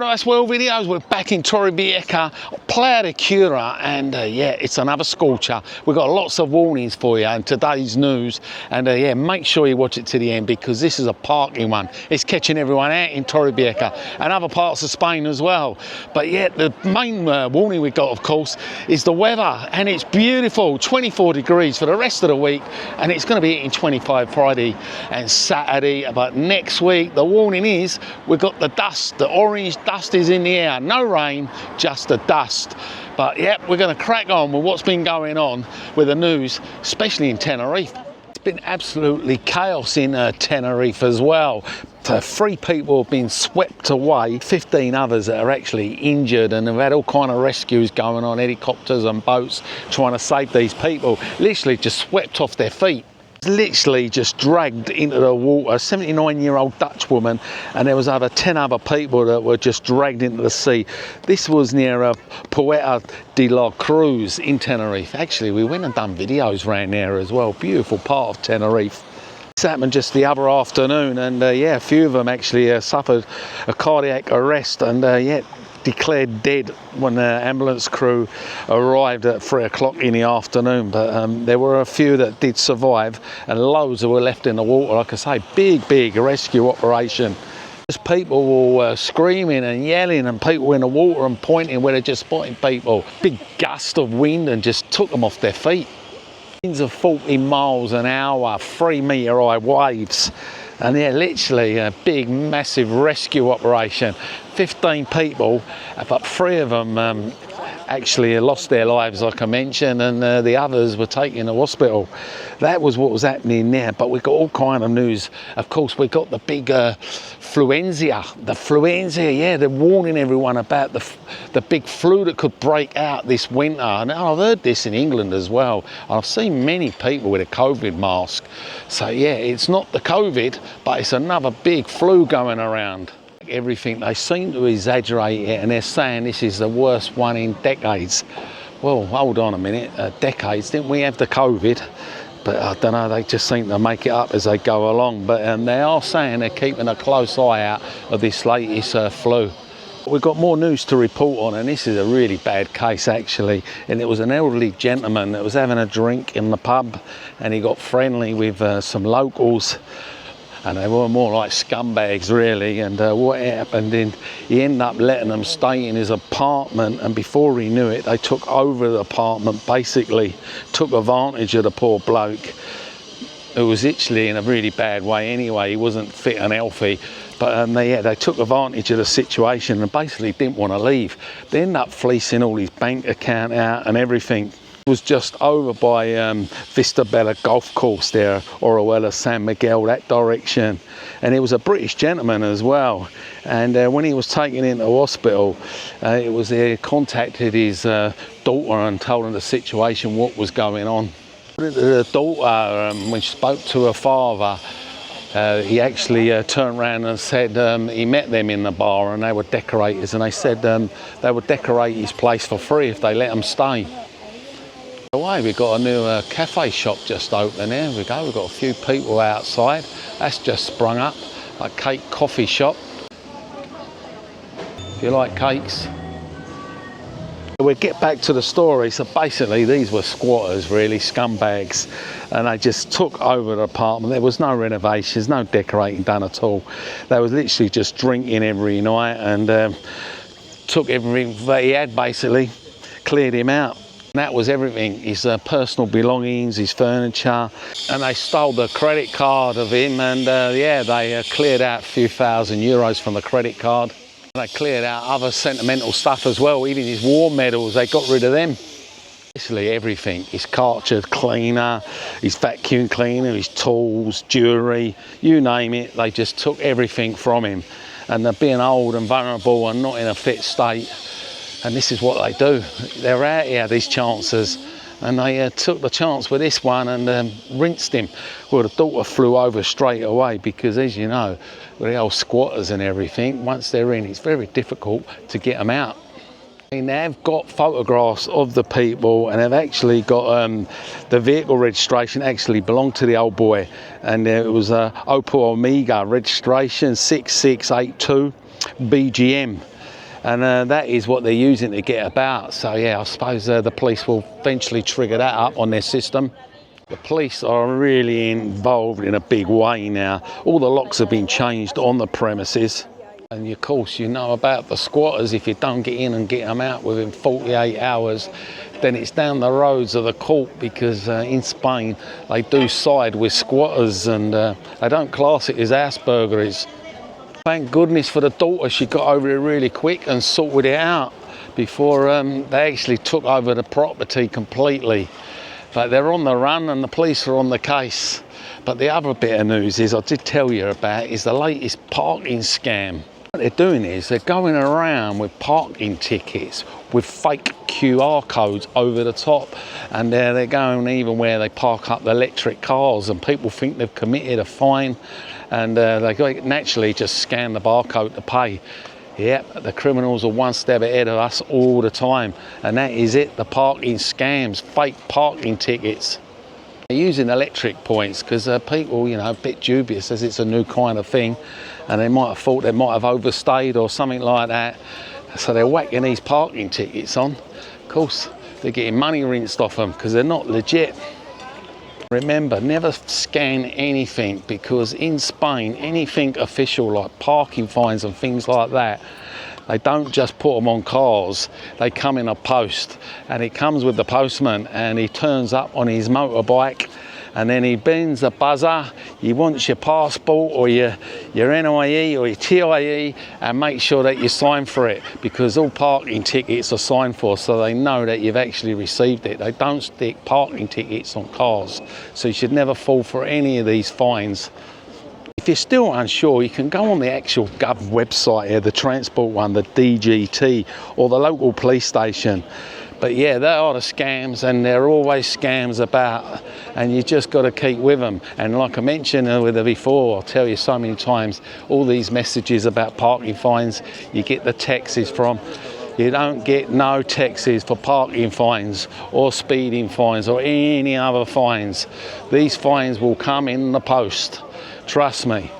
Paradise World videos. We're back in Torrevieja, Playa de Cura, and yeah, it's another scorcher. We've got lots of warnings for you and today's news, and yeah, make sure you watch it to the end because this is a parking one. It's catching everyone out in Torrevieja and other parts of Spain as well. But yeah, the main warning we got, of course, is the weather, and it's beautiful, 24 degrees for the rest of the week, and it's going to be hitting 25 Friday and Saturday. But next week, the warning is we've got the dust, the orange dust is in the air. No rain, just the dust. But yeah, we're going to crack on with what's been going on with the news, especially in Tenerife. It's been absolutely chaos in Tenerife as well. 3 people have been swept away, 15 others that are actually injured, and they've had all kind of rescues going on, helicopters and boats trying to save these people. Literally just swept off their feet. Literally just dragged into the water. A 79-year-old Dutch woman, and there was over 10 other people that were just dragged into the sea. This was near Puerto de la Cruz in Tenerife. Actually, we went and done videos around there as well. Beautiful part of Tenerife. This happened just the other afternoon, and yeah, a few of them actually suffered a cardiac arrest, and yeah, declared dead when the ambulance crew arrived at 3 o'clock in the afternoon. But there were a few that did survive, and loads that were left in the water. Like I say, big rescue operation. Just people were screaming and yelling, and people in the water and pointing where they're just spotting people. Big gust of wind and just took them off their feet. Winds of 40 miles an hour, 3-metre high waves. And yeah, literally a big, massive rescue operation. 15 people, but 3 of them actually lost their lives, like I mentioned, and the others were taken to hospital. That was what was happening there. But we got all kind of news. Of course, we got the big fluenza. The fluenza, yeah, they're warning everyone about the big flu that could break out this winter. And I've heard this in England as well. I've seen many people with a COVID mask. So yeah, it's not the COVID, but it's another big flu going around. Everything, they seem to exaggerate it, and they're saying this is the worst one in decades. Well, hold on a minute, decades, didn't we have the COVID? But I don't know, they just seem to make it up as they go along. But they are saying they're keeping a close eye out of this latest flu. We've got more news to report on, and this is a really bad case actually. And it was an elderly gentleman that was having a drink in the pub, and he got friendly with some locals. And they were more like scumbags really, and what happened, he ended up letting them stay in his apartment, and before he knew it, they took over the apartment, basically took advantage of the poor bloke, who was actually in a really bad way anyway. He wasn't fit and healthy, but they took advantage of the situation and basically didn't want to leave. They ended up fleecing all his bank account out and everything. Was just over by Vista Bella golf course there, Orihuela, San Miguel, that direction, and it was a British gentleman as well. And when he was taken into hospital, it was he contacted his daughter and told him the situation, what was going on. The daughter, when she spoke to her father, he actually turned around and said he met them in the bar, and they were decorators, and they said they would decorate his place for free if they let them stay. Away, we've got a new cafe shop just open. There we go, we've got a few people outside. That's just sprung up, a cake coffee shop. If you like cakes. We'll get back to the story. So basically these were squatters, really, scumbags, and they just took over the apartment. There was no renovations, no decorating done at all. They was literally just drinking every night, and took everything that he had, basically, cleared him out. That was everything, his personal belongings, his furniture, and they stole the credit card of him, and yeah, they cleared out a few €1,000 from the credit card. They cleared out other sentimental stuff as well, even his war medals, they got rid of them. Basically everything, his cartridge cleaner, his vacuum cleaner, his tools, jewellery, you name it, they just took everything from him. And they're being old and vulnerable and not in a fit state. And this is what they do. They're out here, these chancers, and they took the chance with this one and rinsed him. Well, the daughter flew over straight away because, as you know, with the old squatters and everything, once they're in, it's very difficult to get them out. And they've got photographs of the people, and they've actually got the vehicle registration actually belonged to the old boy, and it was Opel Omega registration 6682 BGM. and that is what they're using to get about. So yeah, I suppose the police will eventually trigger that up on their system. The police are really involved in a big way now. All the locks have been changed on the premises. And of course, you know about the squatters. If you don't get in and get them out within 48 hours, then it's down the roads of the court, because in Spain they do side with squatters, and they don't class it as house burglaries. Thank goodness for the daughter, she got over it really quick and sorted it out before they actually took over the property completely. But they're on the run and the police are on the case. But the other bit of news is, I did tell you about, is the latest parking scam. What they're doing is they're going around with parking tickets with fake QR codes over the top, and they're going even where they park up the electric cars, and people think they've committed a fine, and they naturally just scan the barcode to pay. Yep, the criminals are one step ahead of us all the time, and that is it, the parking scams, fake parking tickets. They're using electric points because people, you know, a bit dubious as it's a new kind of thing, and they might have thought they might have overstayed or something like that, so they're whacking these parking tickets on. Of course, they're getting money rinsed off them because they're not legit. Remember, never scan anything, because in Spain, anything official like parking fines and things like that, they don't just put them on cars, they come in a post, and it comes with the postman, and he turns up on his motorbike, and then he bends the buzzer. He wants your passport or your NIE or your TIE, and make sure that you sign for it, because all parking tickets are signed for, so they know that you've actually received it. They don't stick parking tickets on cars, so you should never fall for any of these fines. If you're still unsure, you can go on the actual Gov website here, the transport one, the DGT, or the local police station. But yeah, they are the scams, and there are always scams about, and you just got to keep with them. And like I mentioned with it before, I'll tell you so many times, all these messages about parking fines, you get the texts from. You don't get no texts for parking fines or speeding fines or any other fines. These fines will come in the post. Trust me,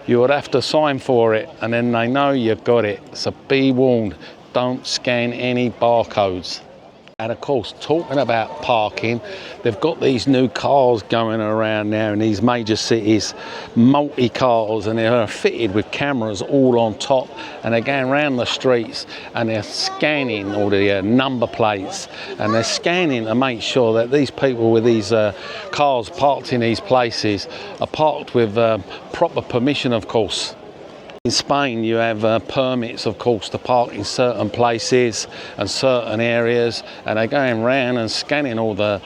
you would have to sign for it, and then they know you've got it. So be warned, don't scan any barcodes. And of course, talking about parking, they've got these new cars going around now in these major cities, multi-cars, and they're fitted with cameras all on top, and they're going around the streets and they're scanning all the number plates, and they're scanning to make sure that these people with these cars parked in these places are parked with proper permission, of course. In Spain, you have permits, of course, to park in certain places and certain areas, and they're going around and scanning all the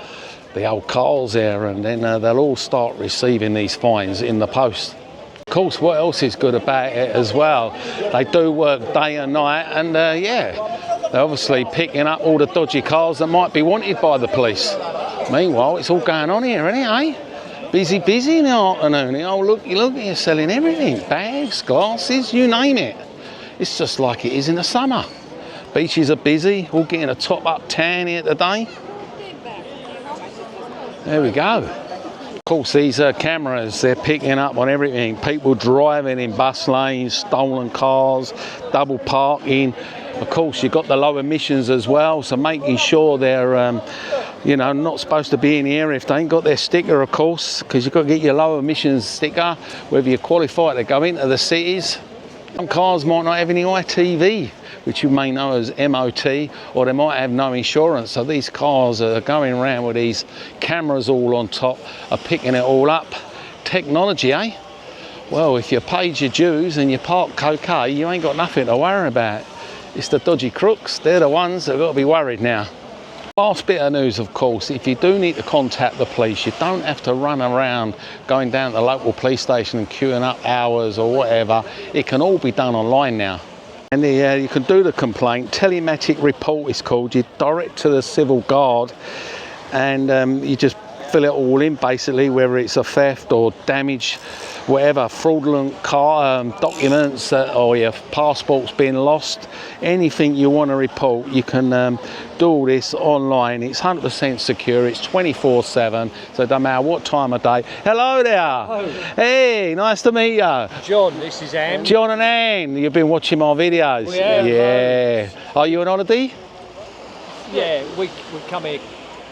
old cars there, and then they'll all start receiving these fines in the post. Of course, what else is good about it as well? They do work day and night, and yeah, they're obviously picking up all the dodgy cars that might be wanted by the police. Meanwhile, it's all going on here, isn't it, eh? Busy in the afternoon. Oh, look, you're selling everything. Bags, glasses, you name it. It's just like it is in the summer. Beaches are busy, all getting a top-up tan here today. There we go. Of course, these cameras, they're picking up on everything. People driving in bus lanes, stolen cars, double parking. Of course, you've got the low emissions as well, so making sure they're you know, not supposed to be in the area if they ain't got their sticker, of course, because you've got to get your low emissions sticker, whether you qualify to go into the cities. Some cars might not have any ITV, which you may know as MOT, or they might have no insurance. So these cars are going around with these cameras all on top, are picking it all up. Technology, eh? Well, if you paid your dues and you park okay, you ain't got nothing to worry about. It's the dodgy crooks, they're the ones that have got to be worried now. Last bit of news, of course, if you do need to contact the police, you don't have to run around going down to the local police station and queuing up hours or whatever. It can all be done online now. And you can do the complaint. Telematic report is called. You direct to the civil guard, and you just fill it all in, basically, whether it's a theft or damage whatever fraudulent car documents or your passport's been lost, anything you want to report, you can do all this online. It's 100% secure. It's 24/7, so it doesn't matter what time of day. Hello there. Hello. Hey, nice to meet you. John, this is Anne. John and Anne, you've been watching my videos. We have, yeah. Are you on holiday? Yeah, we come here.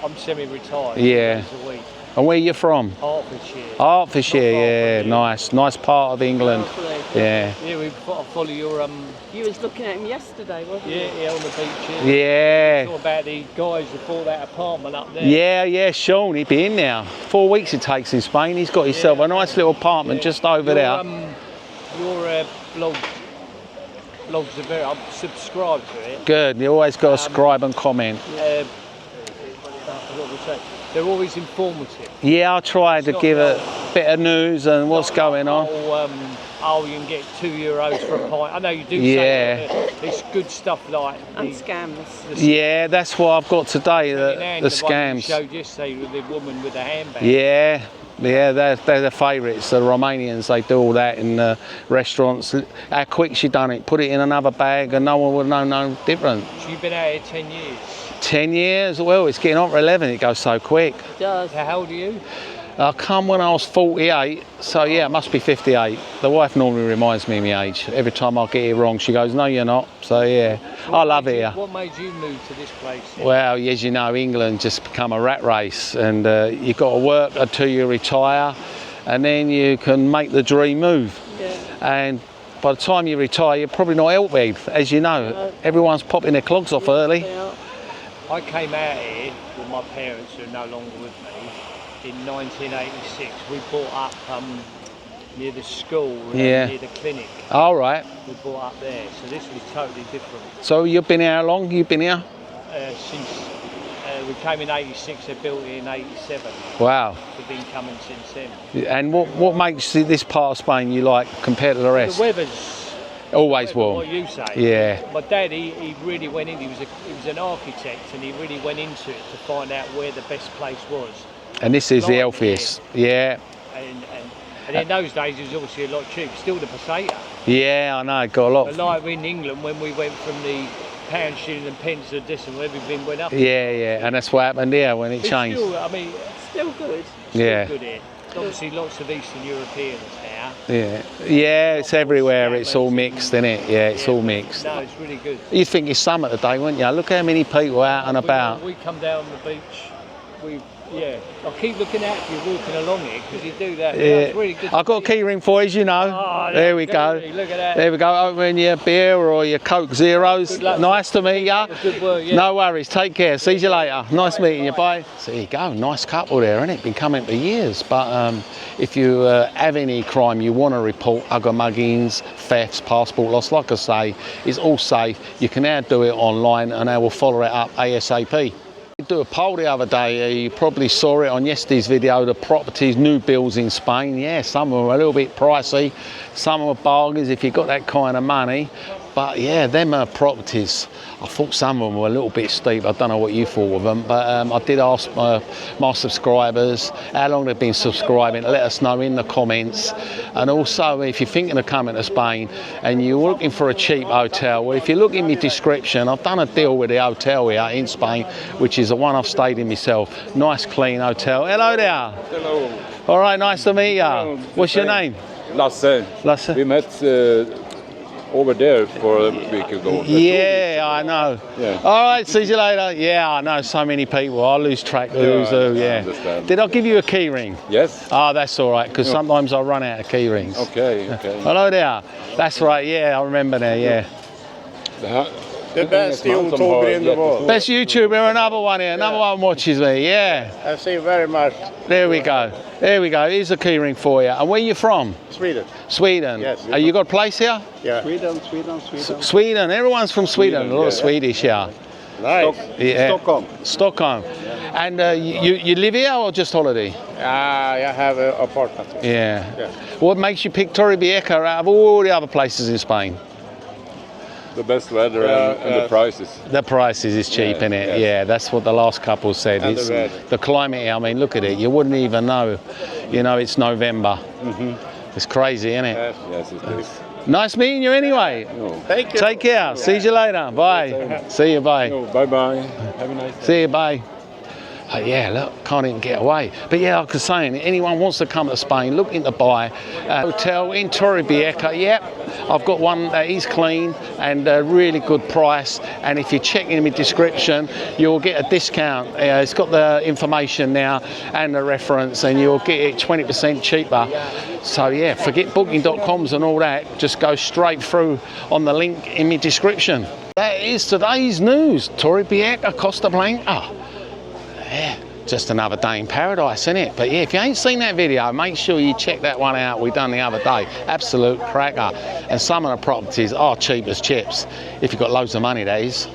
I'm semi-retired. Yeah. 2 days a week. And where are you from? Hertfordshire. Hertfordshire, yeah, nice part of England. Yeah. Yeah, we follow your You was looking at him yesterday, wasn't you? Yeah, on the beach. Yeah. Yeah. Talk about the guys who bought that apartment up there. Yeah, Sean, he'd been there. 4 weeks it takes in Spain. He's got himself a nice little apartment just over there. Your blogs are very. I'm subscribed to it. Good. You always got to subscribe and comment. What we say? They're always informative. Yeah, I try to give a bit of news and what's going on. Oh, you can get €2 for a pint. I know you do say that, it's good stuff like and scams. Yeah, that's what I've got today, the scams. You showed yesterday with the woman with the handbag. Yeah, they're the favourites, the Romanians. They do all that in restaurants. How quick she done it, put it in another bag and no one would know no different. So you've been out here 10 years? 10 years? Well, it's getting on for 11, it goes so quick. It does. How old are you? I come when I was 48, so yeah, it must be 58. The wife normally reminds me of my age. Every time I get it wrong, she goes, no, you're not. So yeah, I love it here. What made you move to this place? Well, as you know, England just become a rat race, and you've got to work until you retire, and then you can make the dream move. Yeah. And by the time you retire, you're probably not healthy, as you know. Everyone's popping their clogs off early. I came out here with my parents, who are no longer with me, in 1986. We bought up near the school, near the clinic. All right. We bought up there, so this was totally different. So you've been here how long? You've been here? Since we came in 86, they built it in 87. Wow. We've been coming since then. And what makes this part of Spain you like compared to the rest? The weather's always warm. What you say. Yeah. My dad, he really went in. He was an architect, and he really went into it to find out where the best place was. And this is the healthiest. Yeah. And in those days, it was obviously a lot cheaper. Still the peseta. Yeah, I know. Got a lot. But like in England, when we went from the pound, shilling, and pence to decimal, everything went up. Yeah. And that's what happened here when it changed. Still, I mean, still good. Yeah. Good here. Obviously, lots of Eastern Europeans now. Yeah, it's everywhere. It's all mixed, isn't it? Yeah, it's all mixed. No, it's really good. You'd think it's summer today, wouldn't you? Look how many people out and about. We come down the beach. I'll keep looking out for you walking along it, because you do that. Yeah. It's really good. I've got a key ring for you, as you know. Oh, there we go. Look at that. There we go. Open your beer or your Coke Zeros. Nice to meet you. Good work, yeah. No worries. Take care. See you later. Nice meeting you. Bye. So there you go. Nice couple there, isn't it? Been coming for years. But if you have any crime you want to report, hugger muggings, thefts, passport loss, like I say, it's all safe. You can now do it online, and I will follow it up ASAP. Do a poll the other day, you probably saw it on yesterday's video, the properties, new builds in Spain. Yeah, some of them are a little bit pricey, some are bargains if you've got that kind of money. But yeah, them are properties. I thought some of them were a little bit steep. I don't know what you thought of them, but I did ask my subscribers how long they've been subscribing. Let us know in the comments. And also, if you're thinking of coming to Spain and you're looking for a cheap hotel, well, if you look in my description, I've done a deal with the hotel here in Spain, which is the one I've stayed in myself. Nice, clean hotel. Hello there. Hello. All right, nice to meet you. What's your name? Lasse. Lasse. We met over there for a week ago. Yeah, I know. Yeah. All right, see you later. Yeah, I know so many people. I lose track. Who's who? Yeah. Understand. Did I give you a key ring? Yes. Oh, that's all right, because sometimes I run out of key rings. Okay. Hello there. That's right. Yeah, I remember now. Yeah. The best YouTuber in the world. Best YouTuber, another one here. Another one watches me. Yeah. I see very much. There we go. There we go. Here's a key ring for you. And where are you from? Sweden. Sweden. Yes. Have you got a place here? Yeah. Sweden. Everyone's from Sweden. A lot of Swedish here. Nice. Yeah. Stockholm. Stockholm. And you live here or just holiday? I have an apartment. Yeah. Yeah. What makes you pick Torrevieja out of all the other places in Spain? The best weather and the prices. The prices is cheap, Yeah, innit? yes. Yeah, that's what the last couple said. And the It's weather. the climate here, I mean, look at it. You wouldn't even know, it's November. It's crazy, isn't it? Yes, it is. Nice meeting you anyway. Thank you. Take care. See you later. Bye. See you. Bye. Bye-bye. Have a nice day. See you. Bye. Yeah, look, can't even get away. But yeah, like I was saying, anyone wants to come to Spain, looking to buy a hotel in Torrevieja, yep, I've got one that is clean and a really good price. And if you check in my description, you'll get a discount. It's got the information now and the reference, and you'll get it 20% cheaper. So yeah, forget booking.coms and all that. Just go straight through on the link in my description. That is today's news. Torrevieja, Costa Blanca. Yeah, just another day in paradise, isn't it? But yeah, if you ain't seen that video, make sure you check that one out. We done the other day. Absolute cracker. And some of the properties are cheap as chips. If you've got loads of money, that is.